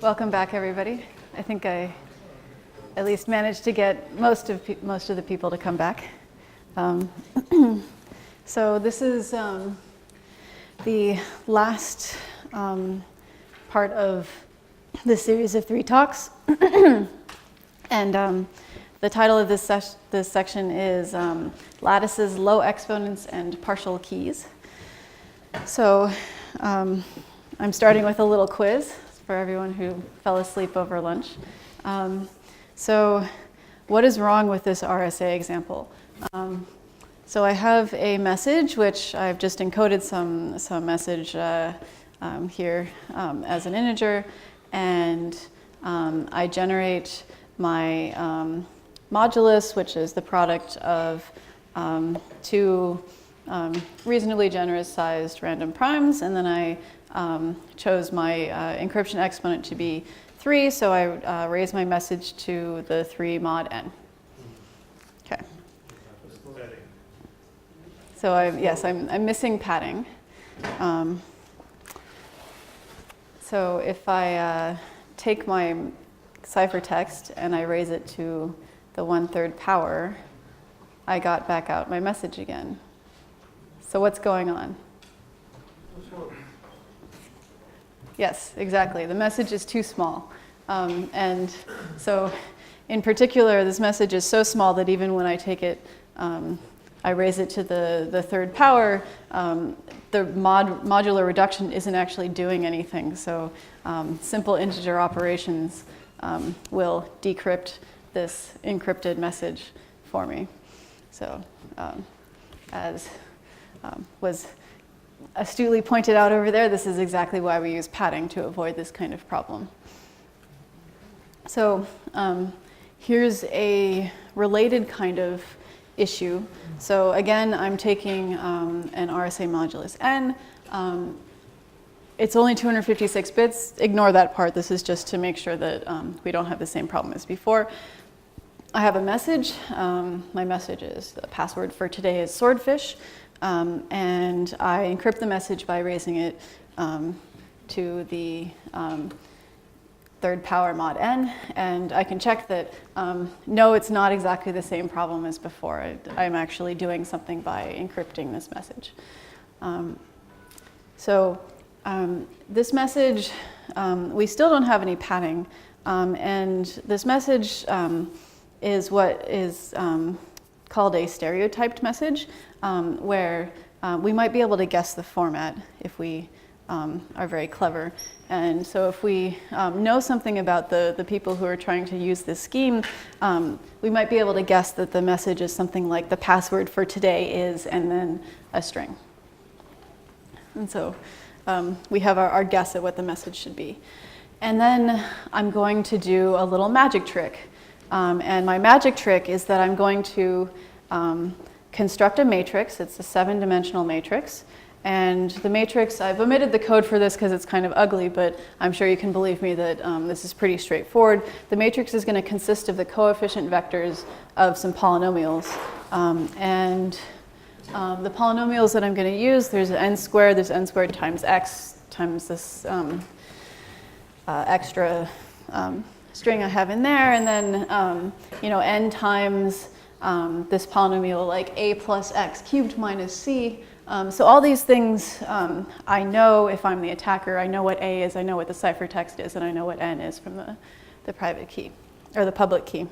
Welcome back, everybody. I think I at least managed to get most of the people to come back. So this is the last part of the series of 3 talks. And the title of this section is Lattices, Low Exponents, and Partial Keys. So I'm starting with a little quiz for everyone who fell asleep over lunch. So what is wrong with this RSA example? So I have a message, which I've just encoded some message here as an integer, and I generate my modulus, which is the product of 2 reasonably generous sized random primes, and then I chose my encryption exponent to be 3, so I raise my message to the 3 mod n. Okay. So I'm missing padding. So if I take my ciphertext and I raise it to the 1/3 power, I got back out my message again. So what's going on? Yes, exactly. The message is too small. And so in particular, this message is so small that even when I take it, I raise it to the 3rd power, the modular reduction isn't actually doing anything. So simple integer operations will decrypt this encrypted message for me. So as was astutely pointed out over there, this is exactly why we use padding, to avoid this kind of problem. So here's a related kind of issue. So again, I'm taking an RSA modulus n. It's only 256 bits. Ignore that part. This is just to make sure that we don't have the same problem as before. I have a message. My message is, the password for today is swordfish. And I encrypt the message by raising it to the 3rd power mod n. And I can check that, no, it's not exactly the same problem as before. I'm actually doing something by encrypting this message. This message, we still don't have any padding. And this message is what is called a stereotyped message, where we might be able to guess the format if we are very clever. And so if we know something about the people who are trying to use this scheme, we might be able to guess that the message is something like the password for today is, and then a string. And so we have our guess at what the message should be. And then I'm going to do a little magic trick. And my magic trick is that I'm going to construct a matrix. It's a 7-dimensional matrix. And the matrix, I've omitted the code for this because it's kind of ugly, but I'm sure you can believe me that this is pretty straightforward. The matrix is going to consist of the coefficient vectors of some polynomials. The polynomials that I'm going to use, there's n squared, there's n squared times x times this extra string I have in there, and then n times this polynomial, like a plus x cubed minus c. So all these things I know if I'm the attacker. I know what a is, I know what the ciphertext is, and I know what n is from the private key, or the public key.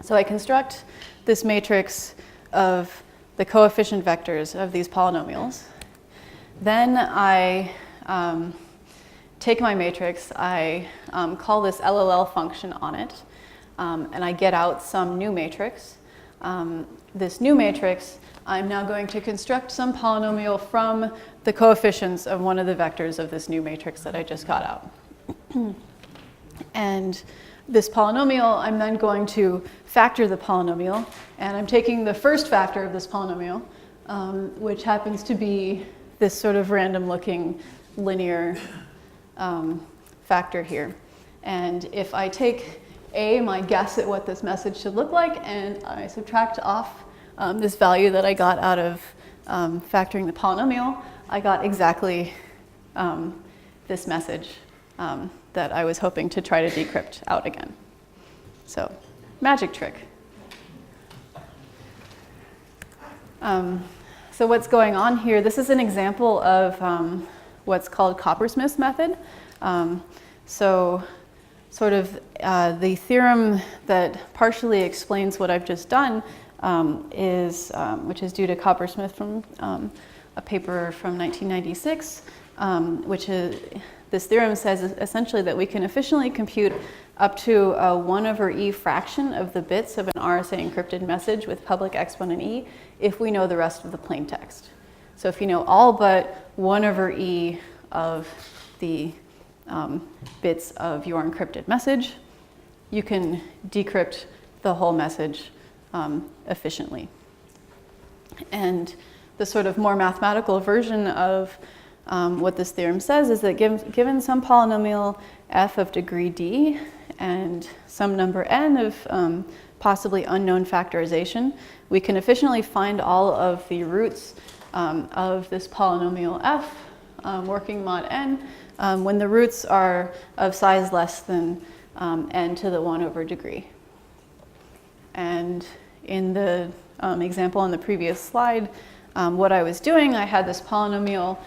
So I construct this matrix of the coefficient vectors of these polynomials. Then I take my matrix, I call this LLL function on it, and I get out some new matrix. This new matrix, I'm now going to construct some polynomial from the coefficients of one of the vectors of this new matrix that I just got out. And this polynomial, I'm then going to factor the polynomial, and I'm taking the first factor of this polynomial, which happens to be this sort of random looking linear factor here. And if I take a, my guess at what this message should look like, and I subtract off this value that I got out of factoring the polynomial, I got exactly this message that I was hoping to try to decrypt out again. So, magic trick. So what's going on here, this is an example of what's called Coppersmith's method. So sort of the theorem that partially explains what I've just done which is due to Coppersmith from a paper from 1996, this theorem says essentially that we can efficiently compute up to a 1/e fraction of the bits of an RSA encrypted message with public exponent e if we know the rest of the plain text. So if you know all but 1/e of the bits of your encrypted message, you can decrypt the whole message efficiently. And the sort of more mathematical version of what this theorem says is that given some polynomial f of degree d and some number n of possibly unknown factorization, we can efficiently find all of the roots of this polynomial f, working mod n, when the roots are of size less than n to the 1/degree. And in the example on the previous slide, what I was doing, I had this polynomial,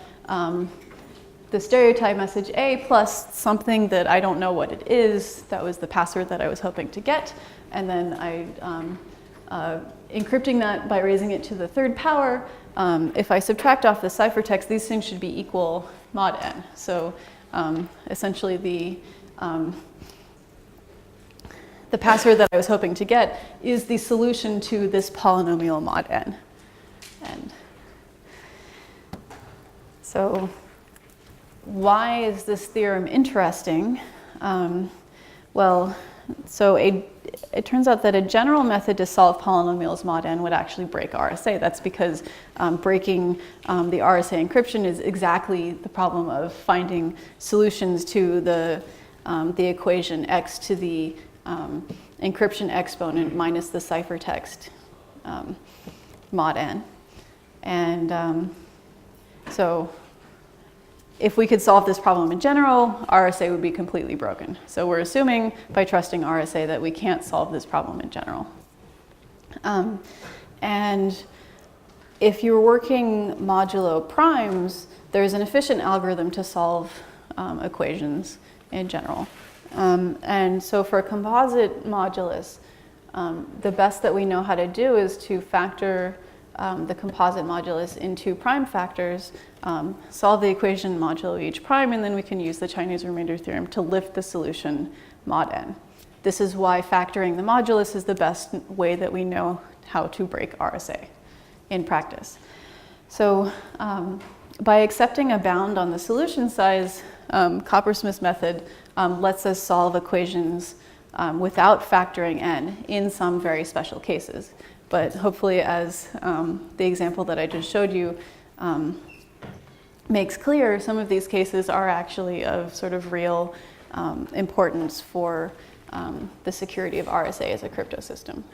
the stereotype message A plus something that I don't know what it is. That was the password that I was hoping to get. And then I encrypting that by raising it to the third power. If I subtract off the ciphertext, these things should be equal mod n. So essentially the password that I was hoping to get is the solution to this polynomial mod n. And so why is this theorem interesting? It turns out that a general method to solve polynomials mod n would actually break RSA. That's because breaking the RSA encryption is exactly the problem of finding solutions to the equation x to the encryption exponent minus the ciphertext mod n. And so if we could solve this problem in general, RSA would be completely broken. So we're assuming by trusting RSA that we can't solve this problem in general. And if you're working modulo primes, there's an efficient algorithm to solve equations in general. And so for a composite modulus, the best that we know how to do is to factor the composite modulus into prime factors, solve the equation modulo each prime, and then we can use the Chinese remainder theorem to lift the solution mod n. This is why factoring the modulus is the best way that we know how to break RSA in practice. So by accepting a bound on the solution size, Coppersmith's method lets us solve equations without factoring n in some very special cases. But hopefully, as the example that I just showed you makes clear, some of these cases are actually of sort of real importance for the security of RSA as a crypto system.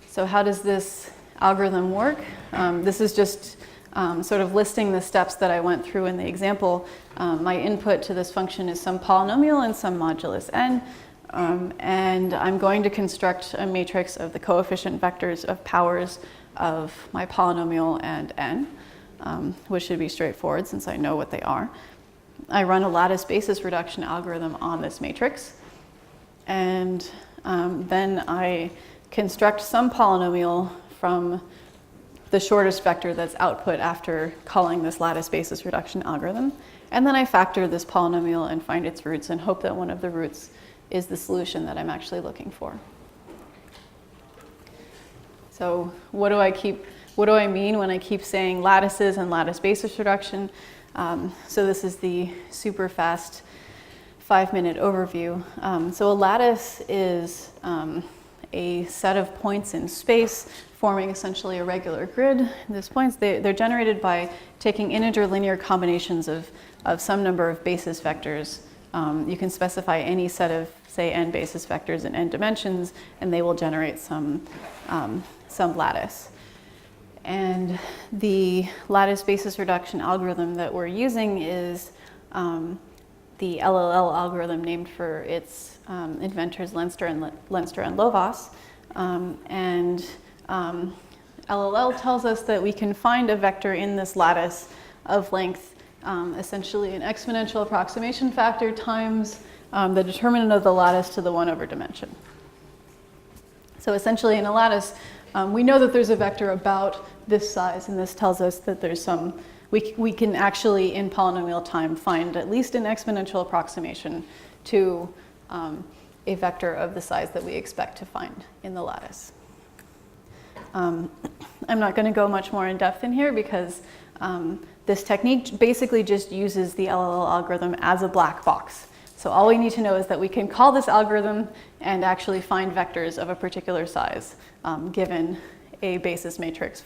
So how does this algorithm work? This is just sort of listing the steps that I went through in the example. My input to this function is some polynomial and some modulus n. And I'm going to construct a matrix of the coefficient vectors of powers of my polynomial and n, which should be straightforward since I know what they are. I run a lattice basis reduction algorithm on this matrix. And then I construct some polynomial from the shortest vector that's output after calling this lattice basis reduction algorithm. And then I factor this polynomial and find its roots and hope that one of the roots is the solution that I'm actually looking for. So what do I mean when I keep saying lattices and lattice basis reduction? So this is the super fast 5-minute overview. So a lattice is a set of points in space forming essentially a regular grid. These points, they're generated by taking integer linear combinations of some number of basis vectors. You can specify any set of, say, n basis vectors in n dimensions, and they will generate some lattice. And the lattice basis reduction algorithm that we're using is the LLL algorithm named for its inventors Leinster and Lovaas. LLL tells us that we can find a vector in this lattice of length, essentially an exponential approximation factor times the determinant of the lattice to the 1 dimension. So essentially in a lattice, we know that there's a vector about this size, and this tells us that there's some, we can actually in polynomial time find at least an exponential approximation to a vector of the size that we expect to find in the lattice. I'm not going to go much more in depth in here because this technique basically just uses the LLL algorithm as a black box. So all we need to know is that we can call this algorithm and actually find vectors of a particular size given a basis matrix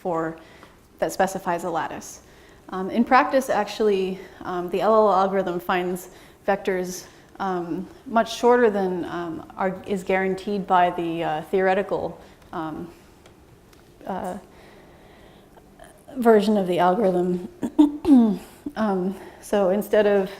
that specifies a lattice. In practice, actually, the LLL algorithm finds vectors much shorter than is guaranteed by the theoretical version of the algorithm. So instead of,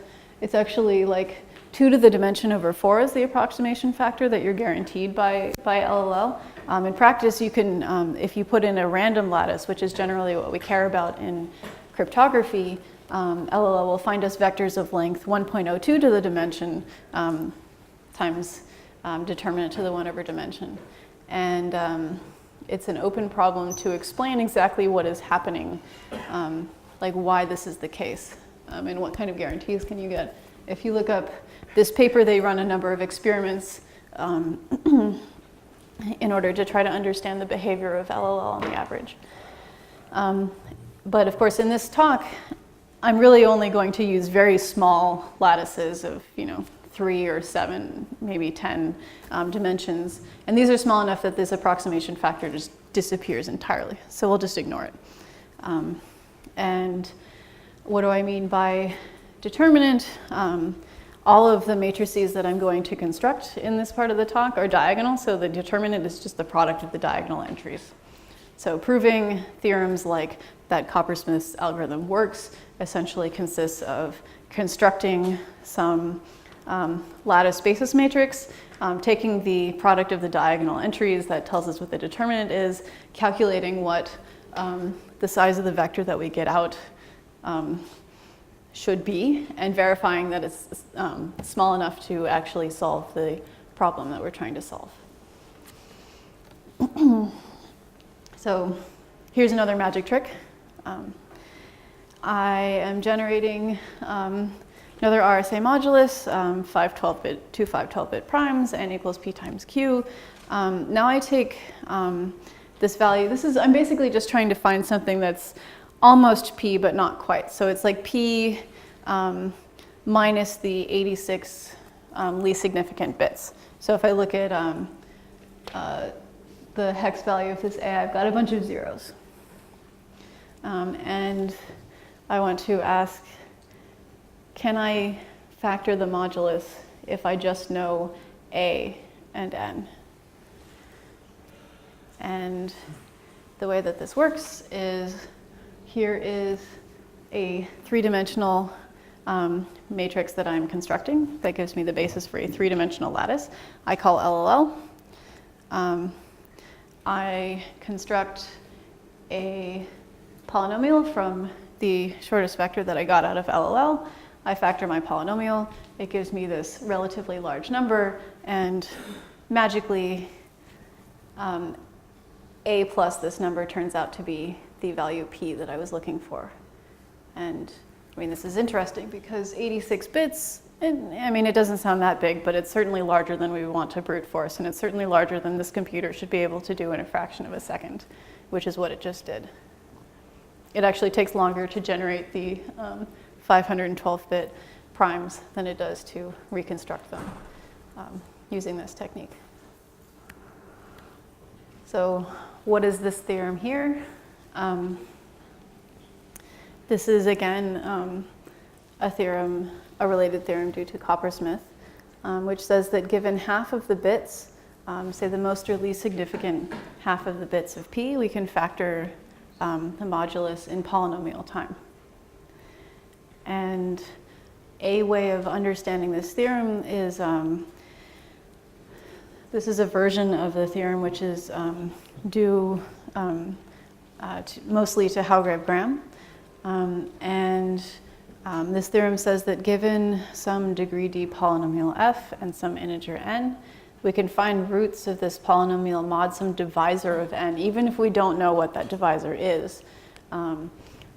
it's actually like 2 to the dimension over 4 is the approximation factor that you're guaranteed by LLL. In practice, you can, if you put in a random lattice, which is generally what we care about in cryptography, LLL will find us vectors of length 1.02 to the dimension times determinant to the 1 dimension. And it's an open problem to explain exactly what is happening, like why this is the case, and what kind of guarantees can you get. If you look up this paper, they run a number of experiments in order to try to understand the behavior of LLL on the average. But of course, in this talk, I'm really only going to use very small lattices of 3 or 7, maybe 10 dimensions. And these are small enough that this approximation factor just disappears entirely. So we'll just ignore it. And what do I mean by determinant? All of the matrices that I'm going to construct in this part of the talk are diagonal. So the determinant is just the product of the diagonal entries. So proving theorems like that Coppersmith's algorithm works essentially consists of constructing some lattice basis matrix, taking the product of the diagonal entries that tells us what the determinant is, calculating what the size of the vector that we get out should be, and verifying that it's small enough to actually solve the problem that we're trying to solve. So here's another magic trick. I am generating another RSA modulus, 512-bit, 2 512-bit primes, n equals p times q. Now I take this value. I'm basically just trying to find something that's almost p, but not quite. So it's like p minus the 86 least significant bits. So if I look at the hex value of this a, I've got a bunch of zeros. And I want to ask, can I factor the modulus if I just know a and n? And the way that this works is, here is a 3-dimensional matrix that I'm constructing that gives me the basis for a 3-dimensional lattice. I call LLL. I construct a polynomial from the shortest vector that I got out of LLL. I factor my polynomial. It gives me this relatively large number, and magically a plus this number turns out to be the value p that I was looking for. And I mean, this is interesting because 86 bits, it doesn't sound that big, but it's certainly larger than we want to brute force, and it's certainly larger than this computer should be able to do in a fraction of a second, which is what it just did. It actually takes longer to generate the 512-bit primes than it does to reconstruct them using this technique. So what is this theorem here? This is, again, a related theorem due to Coppersmith, which says that given half of the bits, say the most or least significant half of the bits of p, we can factor the modulus in polynomial time. And a way of understanding this theorem is, this is a version of the theorem which is due mostly to Halgrave-Graham. This theorem says that given some degree d polynomial f and some integer n, we can find roots of this polynomial mod some divisor of n, even if we don't know what that divisor is,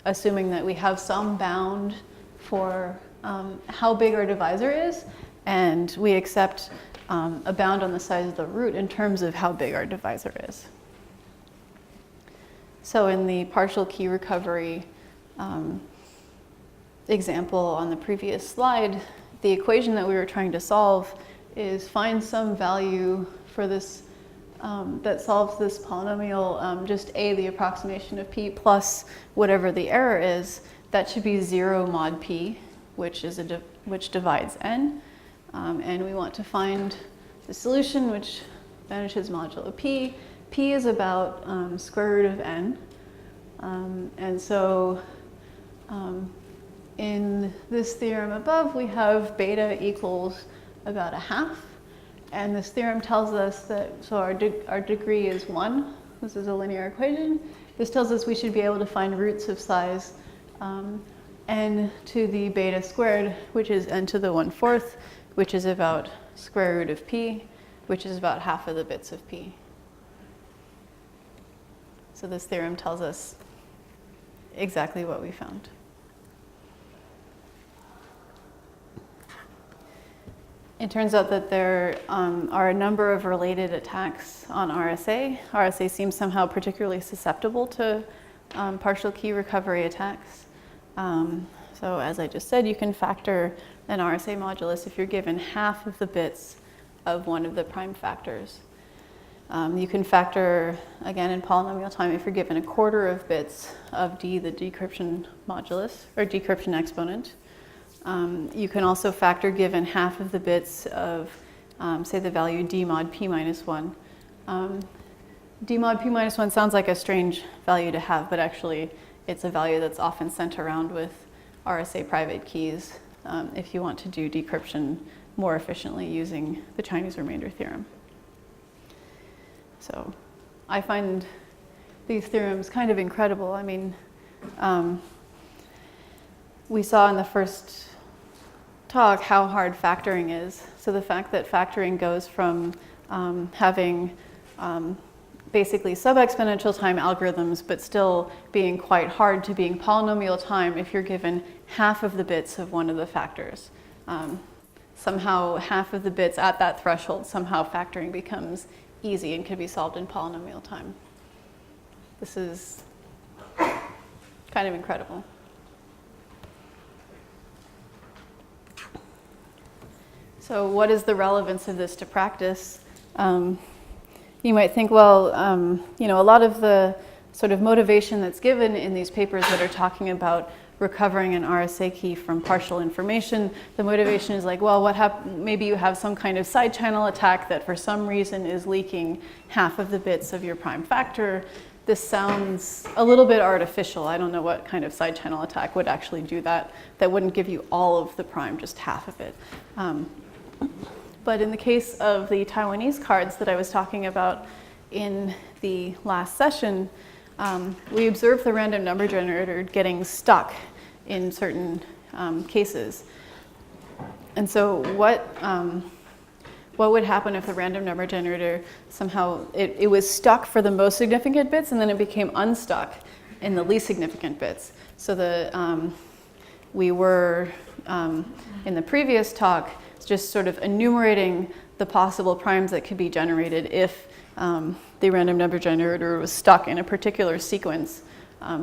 assuming that we have some bound for how big our divisor is, and we accept a bound on the size of the root in terms of how big our divisor is. So in the partial key recovery example on the previous slide, the equation that we were trying to solve is find some value for this that solves this polynomial, just a, the approximation of p, plus whatever the error is. That should be 0 mod p, which is which divides n. And we want to find the solution, which vanishes modulo p. P is about square root of n. And so in this theorem above, we have beta equals about 1/2. And this theorem tells us that, so our degree is 1. This is a linear equation. This tells us we should be able to find roots of size n to the beta squared, which is n to the 1/4, which is about square root of p, which is about half of the bits of p. So this theorem tells us exactly what we found. It turns out that there are a number of related attacks on RSA. RSA seems somehow particularly susceptible to partial key recovery attacks. So as I just said, you can factor an RSA modulus if you're given half of the bits of one of the prime factors. You can factor, again, in polynomial time if you're given 1/4 of bits of d, the decryption modulus, or decryption exponent. You can also factor given half of the bits of, say, the value d mod p minus 1. D mod p minus 1 sounds like a strange value to have, but actually it's a value that's often sent around with RSA private keys if you want to do decryption more efficiently using the Chinese remainder theorem. So I find these theorems kind of incredible. I mean, we saw in the first talk how hard factoring is. So the fact that factoring goes from having basically sub-exponential time algorithms, but still being quite hard, to being polynomial time if you're given half of the bits of one of the factors. Somehow half of the bits at that threshold, somehow factoring becomes easy and can be solved in polynomial time. This is kind of incredible. So what is the relevance of this to practice? You might think, well, you know, a lot of the sort of motivation that's given in these papers that are talking about recovering an RSA key from partial information, the motivation is like, well, maybe you have some kind of side channel attack that for some reason is leaking half of the bits of your prime factor. This sounds a little bit artificial. I don't know what kind of side channel attack would actually do that. That wouldn't give you all of the prime, just half of it. But in the case of the Taiwanese cards that I was talking about in the last session, we observed the random number generator getting stuck in certain cases. And so what would happen if the random number generator somehow, it was stuck for the most significant bits and then it became unstuck in the least significant bits? So we were, in the previous talk, just sort of enumerating the possible primes that could be generated if the random number generator was stuck in a particular sequence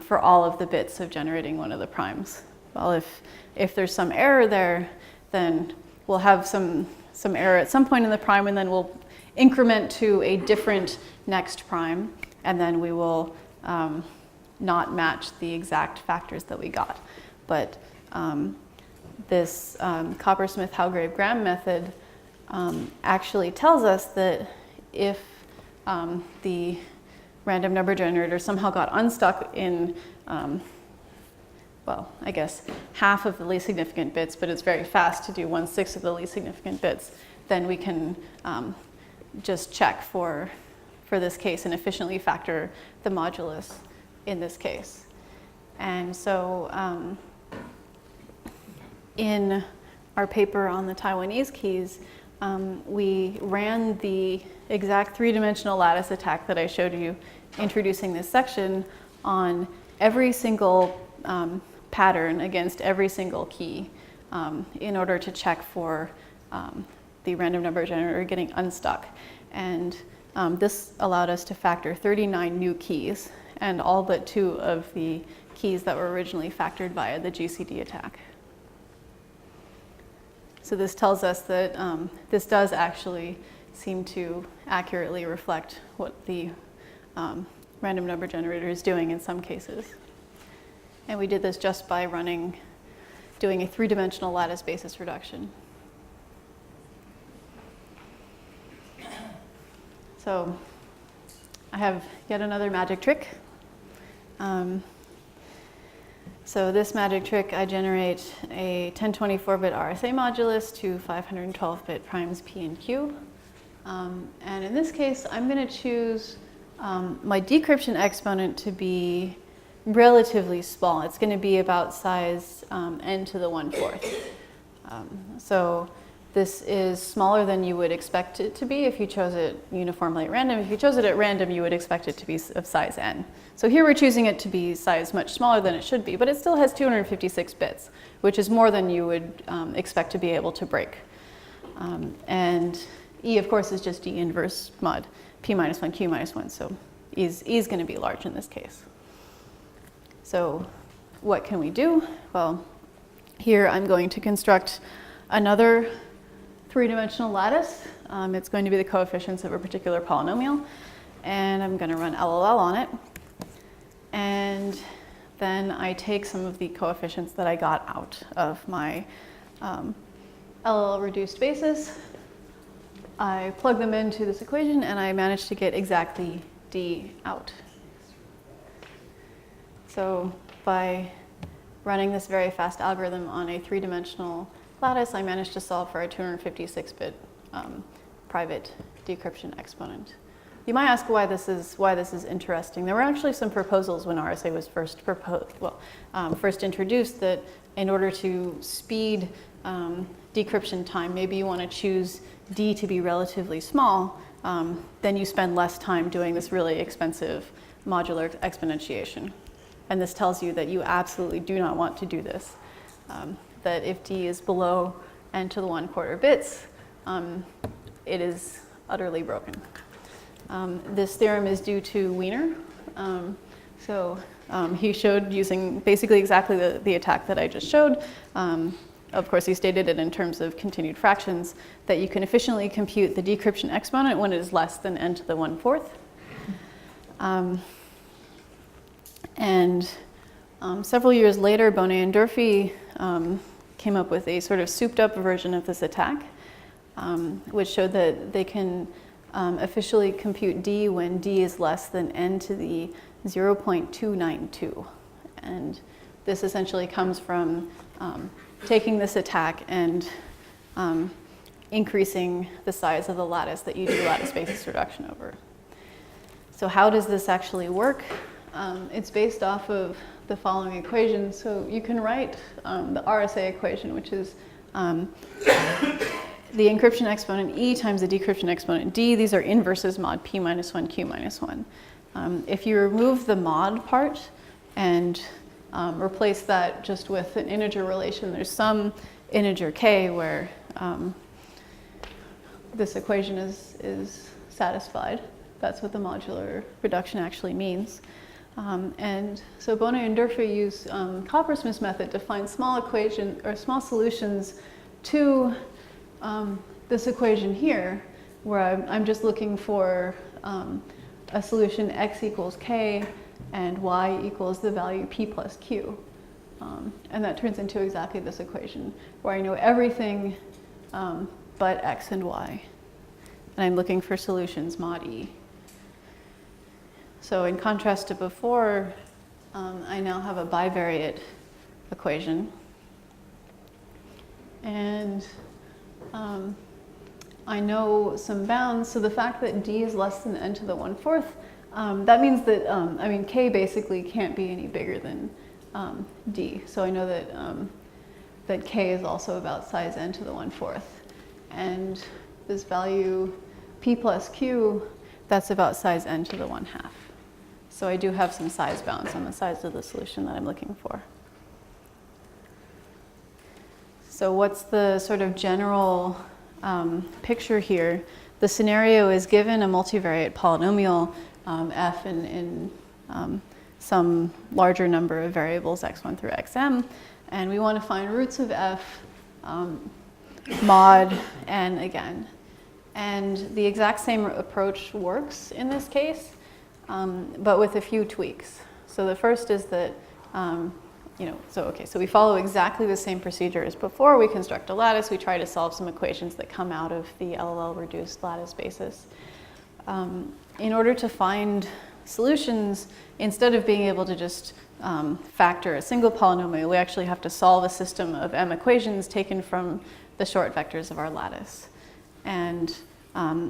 for all of the bits of generating one of the primes. Well, if there's some error there, then we'll have some error at some point in the prime, and then we'll increment to a different next prime, and then we will not match the exact factors that we got. But this Coppersmith-Halgrave-Graham method actually tells us that if the random number generator somehow got unstuck in, well, I guess half of the least significant bits, but it's very fast to do 1/6 of the least significant bits, then we can just check for this case and efficiently factor the modulus in this case. And so in our paper on the Taiwanese keys, we ran the exact three-dimensional lattice attack that I showed you introducing this section on every single pattern against every single key in order to check for the random number generator getting unstuck. And this allowed us to factor 39 new keys and all but 2 of the keys that were originally factored via the GCD attack. So this tells us that this does actually seem to accurately reflect what the random number generator is doing in some cases. And we did this just by doing a 3-dimensional lattice basis reduction. So I have yet another magic trick. So this magic trick, I generate a 1024-bit RSA modulus to 512-bit primes P and Q. And in this case, I'm going to choose my decryption exponent to be relatively small. It's going to be about size n to the 1/4. So this is smaller than you would expect it to be if you chose it uniformly at random. If you chose it at random, you would expect it to be of size n. So here we're choosing it to be size much smaller than it should be, but it still has 256 bits, which is more than you would expect to be able to break. And E, of course, is just D inverse mod P minus 1, Q minus 1, so E is going to be large in this case. So what can we do? Well, here I'm going to construct another 3-dimensional lattice. It's going to be the coefficients of a particular polynomial, and I'm going to run LLL on it. And then I take some of the coefficients that I got out of my LLL reduced basis. I plug them into this equation, and I manage to get exactly D out. So by running this very fast algorithm on a 3-dimensional lattice, I managed to solve for a 256-bit private decryption exponent. You might ask why this is interesting. There were actually some proposals when RSA was first introduced that in order to speed decryption time, maybe you want to choose D to be relatively small, then you spend less time doing this really expensive modular exponentiation. And this tells you that you absolutely do not want to do this. That if D is below n to the 1/4 bits, it is utterly broken. This theorem is due to Wiener. He showed using basically exactly the attack that I just showed. Of course, he stated it in terms of continued fractions, that you can efficiently compute the decryption exponent when it is less than n to the 1/4. Several years later, Bonnet and Durfee came up with a sort of souped up version of this attack, which showed that they can officially compute D when D is less than n to the 0.292. And this essentially comes from taking this attack and increasing the size of the lattice that you do lattice basis reduction over. So how does this actually work? It's based off of the following equation. So you can write the RSA equation, which is the encryption exponent E times the decryption exponent D. These are inverses mod P minus 1, Q minus 1. If you remove the mod part and replace that just with an integer relation, there's some integer k where this equation is satisfied. That's what the modular reduction actually means. And so Bonnet and Durfee use Coppersmith's method to find small solutions to this equation here, where I'm just looking for a solution x equals k and y equals the value p plus q. And that turns into exactly this equation, where I know everything but x and y. And I'm looking for solutions mod E. So in contrast to before, I now have a bivariate equation. And I know some bounds. So the fact that d is less than n to the 1/4, that means that, I mean, k basically can't be any bigger than d. So I know that, that k is also about size n to the 1/4. And this value p plus q, that's about size n to the 1/2. So I do have some size bounds on the size of the solution that I'm looking for. So what's the sort of general picture here? The scenario is given a multivariate polynomial f in some larger number of variables x1 through xm, and we want to find roots of f mod n again. And the exact same approach works in this case, but with a few tweaks. So the first is that, so we follow exactly the same procedure as before. We construct a lattice. We try to solve some equations that come out of the LLL reduced lattice basis. In order to find solutions, instead of being able to just factor a single polynomial, we actually have to solve a system of m equations taken from the short vectors of our lattice. And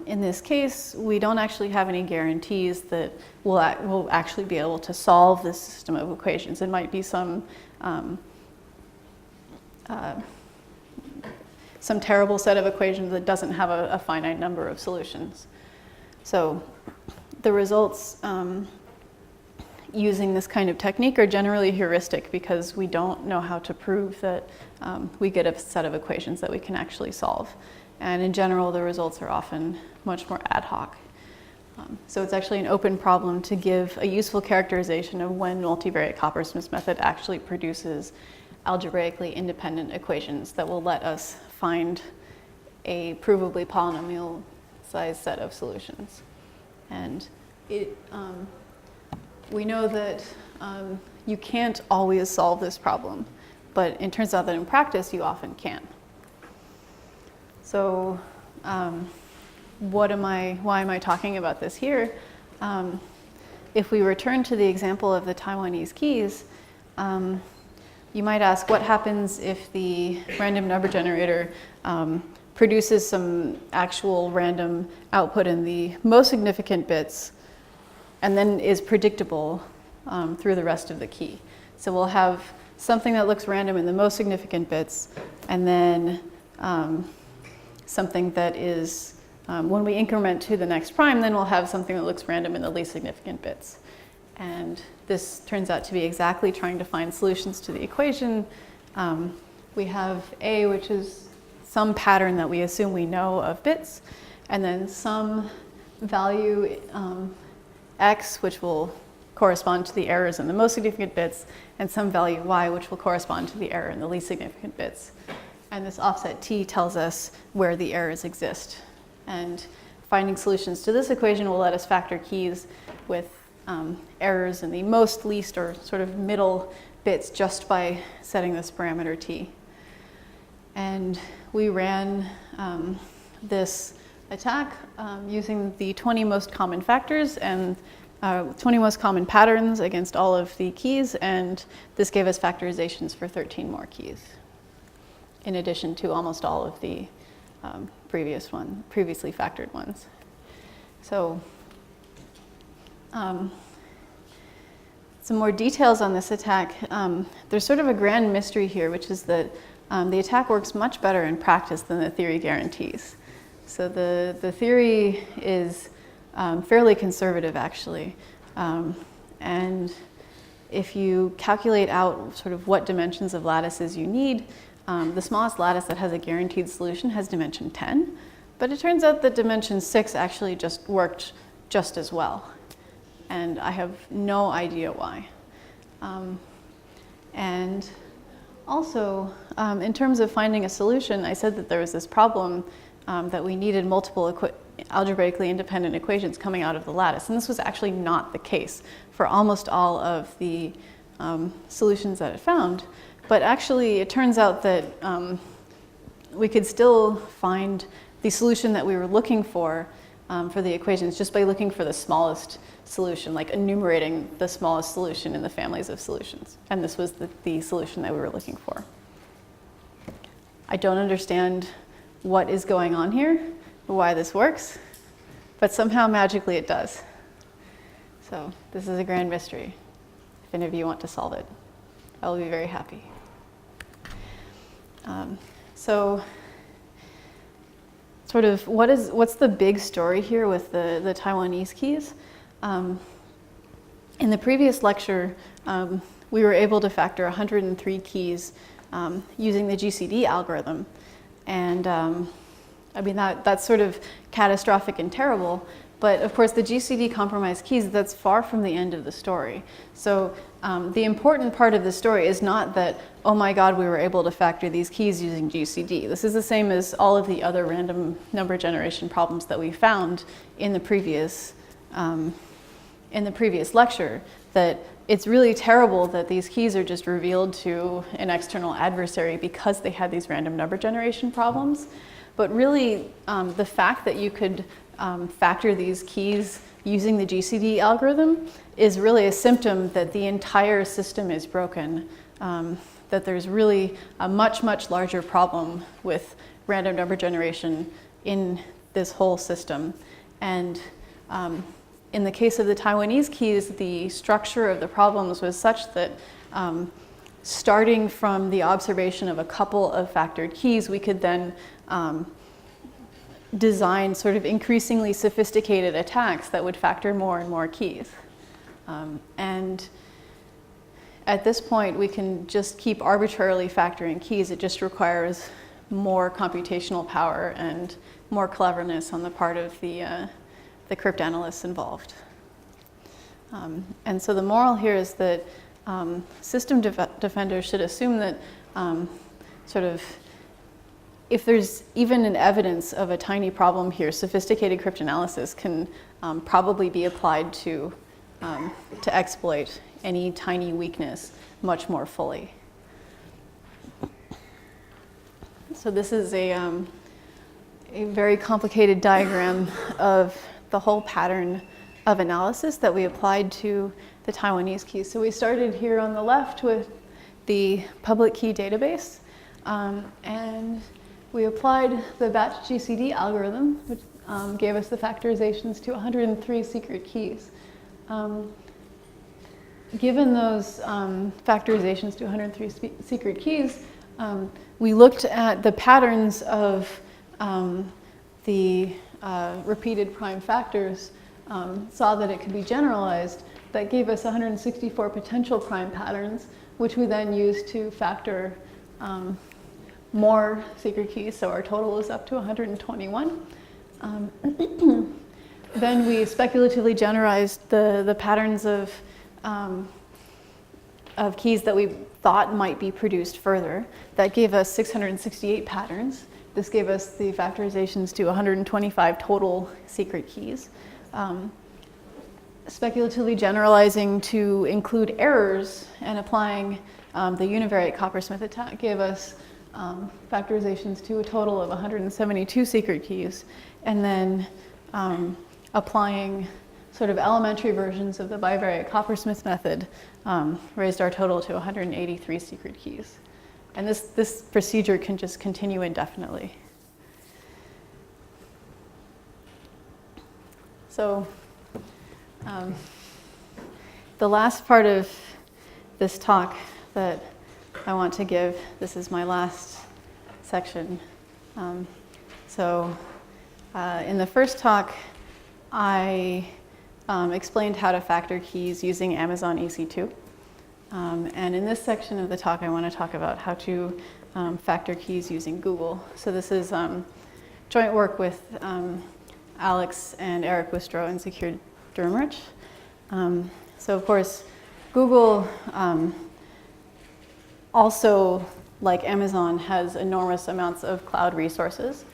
in this case, we don't actually have any guarantees that we'll actually be able to solve this system of equations. It might be some terrible set of equations that doesn't have a finite number of solutions. So the results using this kind of technique are generally heuristic because we don't know how to prove that we get a set of equations that we can actually solve. And in general, the results are often much more ad hoc. So it's actually an open problem to give a useful characterization of when multivariate Coppersmith method actually produces algebraically independent equations that will let us find a provably polynomial sized set of solutions. And we know that you can't always solve this problem, but it turns out that in practice you often can. So why am I talking about this here? If we return to the example of the Taiwanese keys, you might ask what happens if the random number generator produces some actual random output in the most significant bits and then is predictable through the rest of the key. So we'll have something that looks random in the most significant bits, and then something that is, when we increment to the next prime, then we'll have something that looks random in the least significant bits. And this turns out to be exactly trying to find solutions to the equation. We have A, which is some pattern that we assume we know of bits, and then some value x, which will correspond to the errors in the most significant bits, and some value y, which will correspond to the error in the least significant bits. And this offset t tells us where the errors exist. And finding solutions to this equation will let us factor keys with errors in the most, least, or sort of middle bits just by setting this parameter t. And we ran this attack using the 20 most common factors and 20 most common patterns against all of the keys, and this gave us factorizations for 13 more keys, in addition to almost all of the previously factored ones. So some more details on this attack. There's sort of a grand mystery here, which is that the attack works much better in practice than the theory guarantees. So the theory is fairly conservative, actually. And if you calculate out sort of what dimensions of lattices you need, the smallest lattice that has a guaranteed solution has dimension 10. But it turns out that dimension 6 actually just worked just as well. And I have no idea why. And also, in terms of finding a solution, I said that there was this problem that we needed multiple algebraically independent equations coming out of the lattice. And this was actually not the case for almost all of the solutions that it found. But actually, it turns out that we could still find the solution that we were looking for for the equations just by looking for the smallest solution, like enumerating the smallest solution in the families of solutions. And this was the solution that we were looking for. I don't understand what is going on here, or why this works, but somehow magically it does. So this is a grand mystery. If any of you want to solve it, I will be very happy. So sort of what's the big story here with the Taiwanese keys? In the previous lecture, we were able to factor 103 keys using the GCD algorithm. And I mean, that's sort of catastrophic and terrible. But of course, the GCD compromised keys, that's far from the end of the story. So the important part of the story is not that, oh my God, we were able to factor these keys using GCD. This is the same as all of the other random number generation problems that we found in the previous lecture, that it's really terrible that these keys are just revealed to an external adversary because they had these random number generation problems. But really, the fact that you could factor these keys using the GCD algorithm is really a symptom that the entire system is broken, that there's really a much, much larger problem with random number generation in this whole system. And in the case of the Taiwanese keys, the structure of the problems was such that starting from the observation of a couple of factored keys, we could then design sort of increasingly sophisticated attacks that would factor more and more keys. And at this point, we can just keep arbitrarily factoring keys. It just requires more computational power and more cleverness on the part of the cryptanalysts involved. And so the moral here is that system defenders should assume that sort of if there's even an evidence of a tiny problem here, sophisticated cryptanalysis can probably be applied to exploit any tiny weakness much more fully. So this is a very complicated diagram of the whole pattern of analysis that we applied to the Taiwanese keys. So we started here on the left with the public key database, and we applied the batch GCD algorithm, which gave us the factorizations to 103 secret keys. Given those factorizations to 103 secret keys, we looked at the patterns of the repeated prime factors, saw that it could be generalized. That gave us 164 potential prime patterns, which we then used to factor more secret keys, so our total is up to 121. Then we speculatively generalized the patterns of keys that we thought might be produced further. That gave us 668 patterns. This gave us the factorizations to 125 total secret keys. Speculatively generalizing to include errors and applying the univariate Coppersmith attack gave us factorizations to a total of 172 secret keys, and then applying sort of elementary versions of the bivariate Coppersmith method raised our total to 183 secret keys. And this procedure can just continue indefinitely. So the last part of this talk that I want to give, this is my last section. In the first talk, I explained how to factor keys using Amazon EC2. And in this section of the talk, I want to talk about how to factor keys using Google. So this is joint work with Alex and Eric Wistrow and Secure Durmrich. So of course, Google also, like Amazon, has enormous amounts of cloud resources.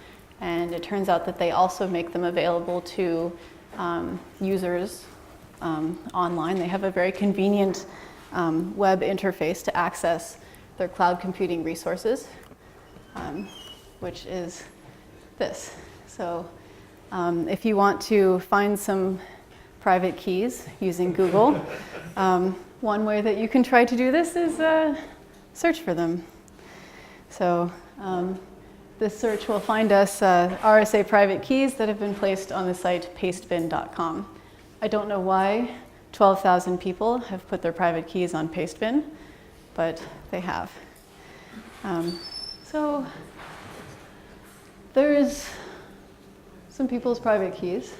And it turns out that they also make them available to users online. They have a very convenient web interface to access their cloud computing resources, which is this. So If you want to find some private keys using Google, one way that you can try to do this is search for them. So this search will find us RSA private keys that have been placed on the site pastebin.com. I don't know why 12,000 people have put their private keys on Pastebin, but they have. So there's some people's private keys.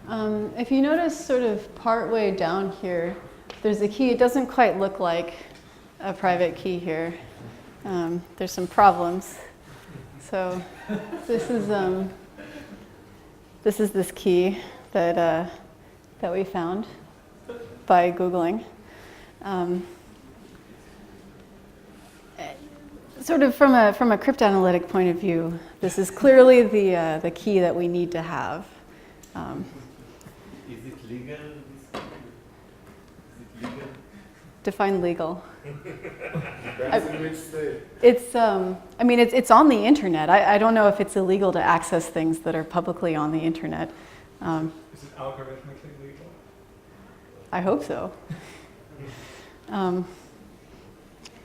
If you notice sort of part way down here, there's a key. It doesn't quite look like a private key here. There's some problems. So this is this key that we found by Googling. Sort of from a cryptanalytic point of view, this is clearly the key that we need to have. Is it legal? Define legal. Depends in which state. It's I mean it's on the internet. I don't know if it's illegal to access things that are publicly on the internet. Is it algorithmically legal? I hope so.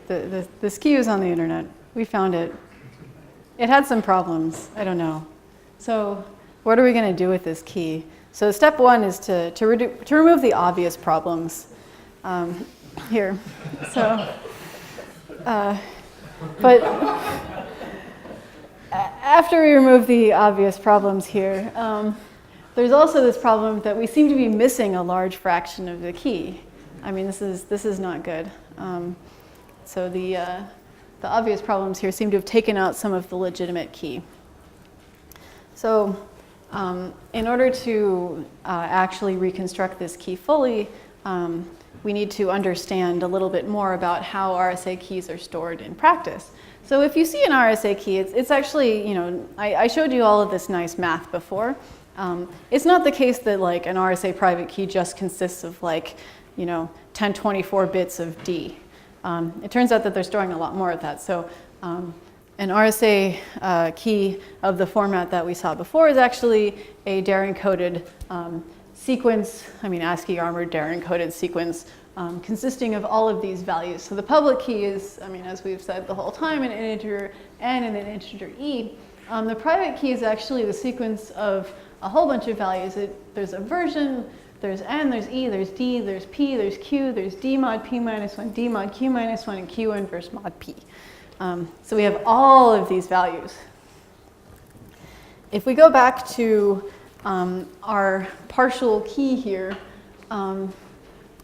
This key is on the internet. We found it. It had some problems. I don't know. So what are we going to do with this key? So step one is to remove the obvious problems here. So, but after we remove the obvious problems here, there's also this problem that we seem to be missing a large fraction of the key. I mean, this is not good. So the obvious problems here seem to have taken out some of the legitimate key. So in order to actually reconstruct this key fully, we need to understand a little bit more about how RSA keys are stored in practice. So if you see an RSA key, it's actually, you know, I showed you all of this nice math before. It's not the case that like an RSA private key just consists of like, you know, 1024 bits of D. It turns out that they're storing a lot more of that. So an RSA key of the format that we saw before is actually a Darren-coded sequence, ASCII armored Darren-coded sequence consisting of all of these values. So the public key is, as we've said the whole time, an integer n and an integer e. The private key is actually the sequence of a whole bunch of values. There's a version, there's n, there's e, there's d, there's p, there's q, there's d mod p minus 1, d mod q minus 1, and q inverse mod p. So we have all of these values. If we go back to our partial key here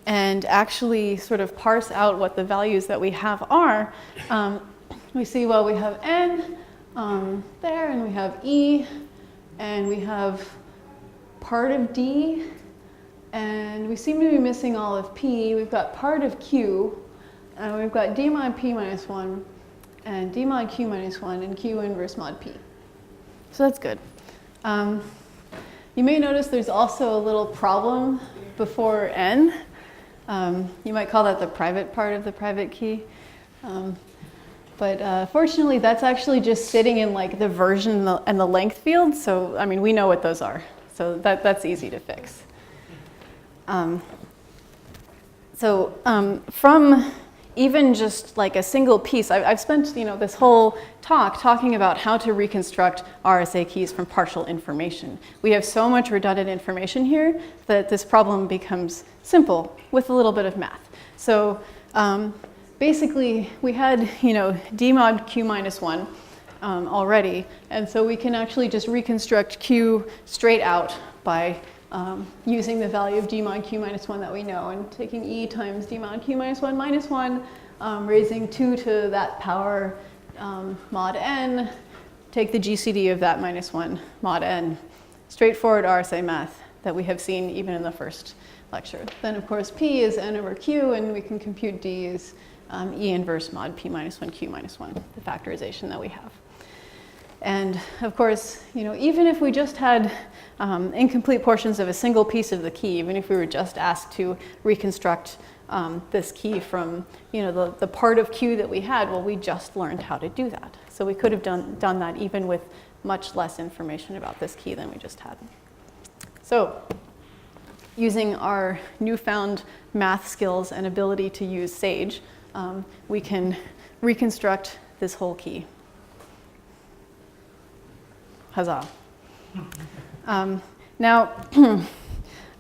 and actually sort of parse out what the values that we have are, we see, well, we have n there, and we have e, and we have part of d, and we seem to be missing all of p. We've got part of q, and we've got d mod p minus 1, and d mod q minus 1, and q inverse mod p. So that's good. You may notice there's also a little problem before n. You might call that the private part of the private key. But fortunately, that's actually just sitting in like the version and the length field. So, we know what those are. So that's easy to fix. From even just like a single piece, I've spent this whole talk talking about how to reconstruct RSA keys from partial information. We have so much redundant information here that this problem becomes simple with a little bit of math. So basically, we had d mod q minus 1 already, and so we can actually just reconstruct q straight out by using the value of d mod q minus 1 that we know, and taking e times d mod q minus 1, raising 2 to that power mod n, take the GCD of that minus 1 mod n. Straightforward RSA math that we have seen even in the first lecture. Then of course p is n over q, and we can compute d is e inverse mod p minus 1 q minus 1, the factorization that we have. And of course, even if we just had incomplete portions of a single piece of the key, even if we were just asked to reconstruct this key from the part of q that we had, well, we just learned how to do that. So we could have done that even with much less information about this key than we just had. So using our newfound math skills and ability to use Sage, we can reconstruct this whole key. Huzzah. Now,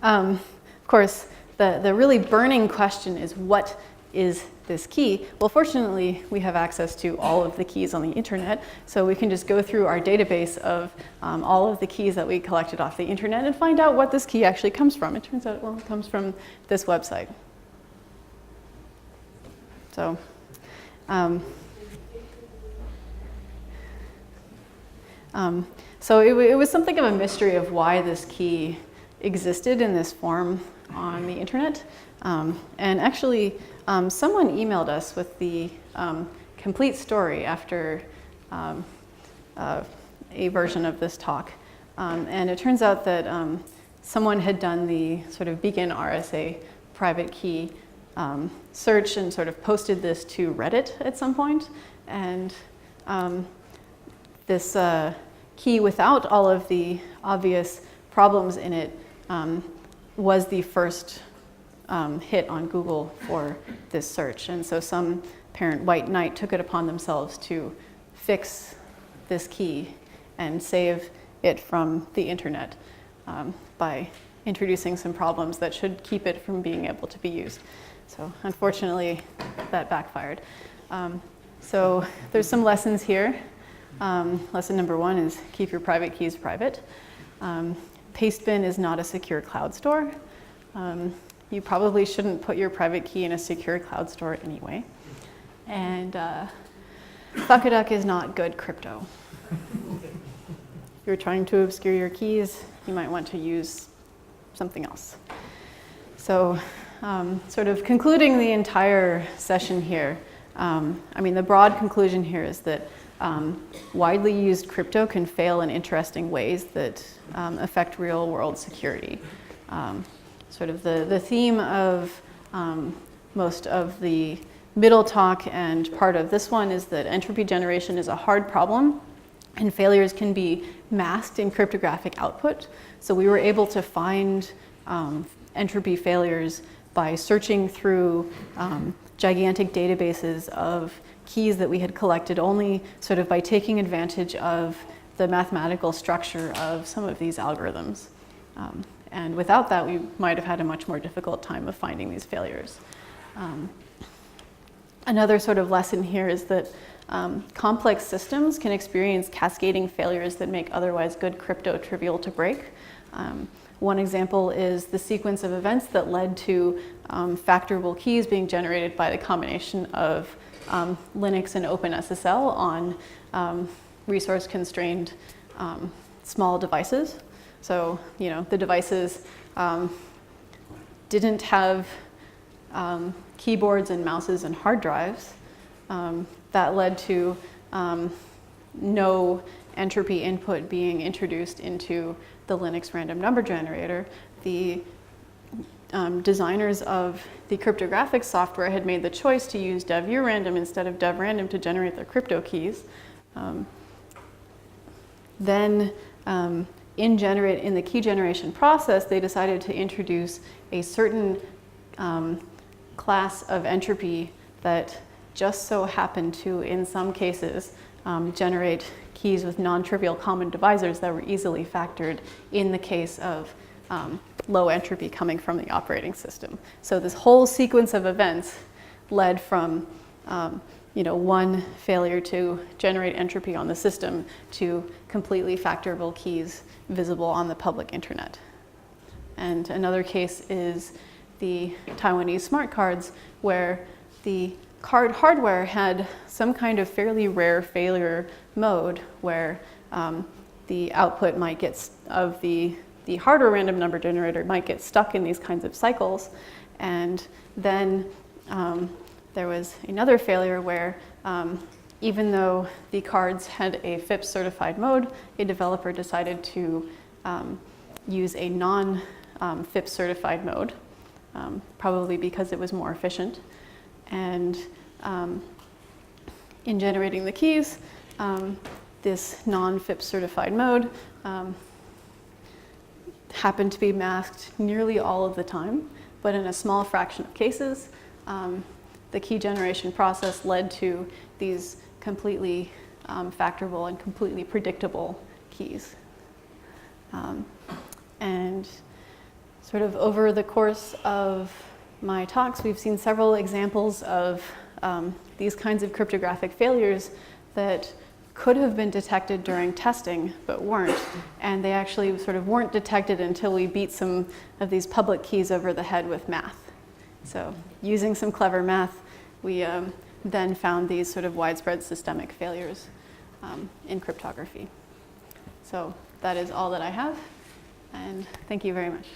of course, the really burning question is, what is this key? Well, fortunately, we have access to all of the keys on the internet, so we can just go through our database of all of the keys that we collected off the internet and find out what this key actually comes from. It turns out, well, it comes from this website. So, so it was something of a mystery of why this key existed in this form on the internet. And actually, someone emailed us with the complete story after a version of this talk. And it turns out that someone had done the sort of begin RSA private key search and sort of posted this to Reddit at some point. And this key without all of the obvious problems in it was the first hit on Google for this search. And so some parent white knight took it upon themselves to fix this key and save it from the internet by introducing some problems that should keep it from being able to be used. So unfortunately, that backfired. So there's some lessons here. Lesson number 1 is keep your private keys private. Pastebin is not a secure cloud store. You probably shouldn't put your private key in a secure cloud store anyway. And Fuckaduck is not good crypto. If you're trying to obscure your keys, you might want to use something else. So sort of concluding the entire session here, I mean, the broad conclusion here is that widely used crypto can fail in interesting ways that affect real world security. Sort of the theme of most of the middle talk and part of this one is that entropy generation is a hard problem and failures can be masked in cryptographic output. So we were able to find entropy failures by searching through gigantic databases of keys that we had collected only sort of by taking advantage of the mathematical structure of some of these algorithms. And without that, we might have had a much more difficult time of finding these failures. Another sort of lesson here is that complex systems can experience cascading failures that make otherwise good crypto trivial to break. One example is the sequence of events that led to factorable keys being generated by the combination of Linux and OpenSSL on resource-constrained small devices. So, you know, the devices didn't have keyboards and mouses and hard drives. That led to no entropy input being introduced into the Linux random number generator. The designers of the cryptographic software had made the choice to use dev_urandom instead of dev_random to generate their crypto keys. Then in the key generation process, they decided to introduce a certain class of entropy that just so happened to, in some cases, generate keys with non-trivial common divisors that were easily factored in the case of low entropy coming from the operating system. So this whole sequence of events led from one failure to generate entropy on the system to completely factorable keys visible on the public internet. And another case is the Taiwanese smart cards, where the card hardware had some kind of fairly rare failure mode where the output might get of the hardware random number generator might get stuck in these kinds of cycles. And then there was another failure where even though the cards had a FIPS certified mode, a developer decided to use a non-FIPS certified mode, probably because it was more efficient. And in generating the keys, happen to be masked nearly all of the time, but in a small fraction of cases, the key generation process led to these completely factorable and completely predictable keys. And sort of over the course of my talks, we've seen several examples of these kinds of cryptographic failures that could have been detected during testing, but weren't. And they actually sort of weren't detected until we beat some of these public keys over the head with math. So using some clever math, we then found these sort of widespread systemic failures in cryptography. So that is all that I have, and thank you very much.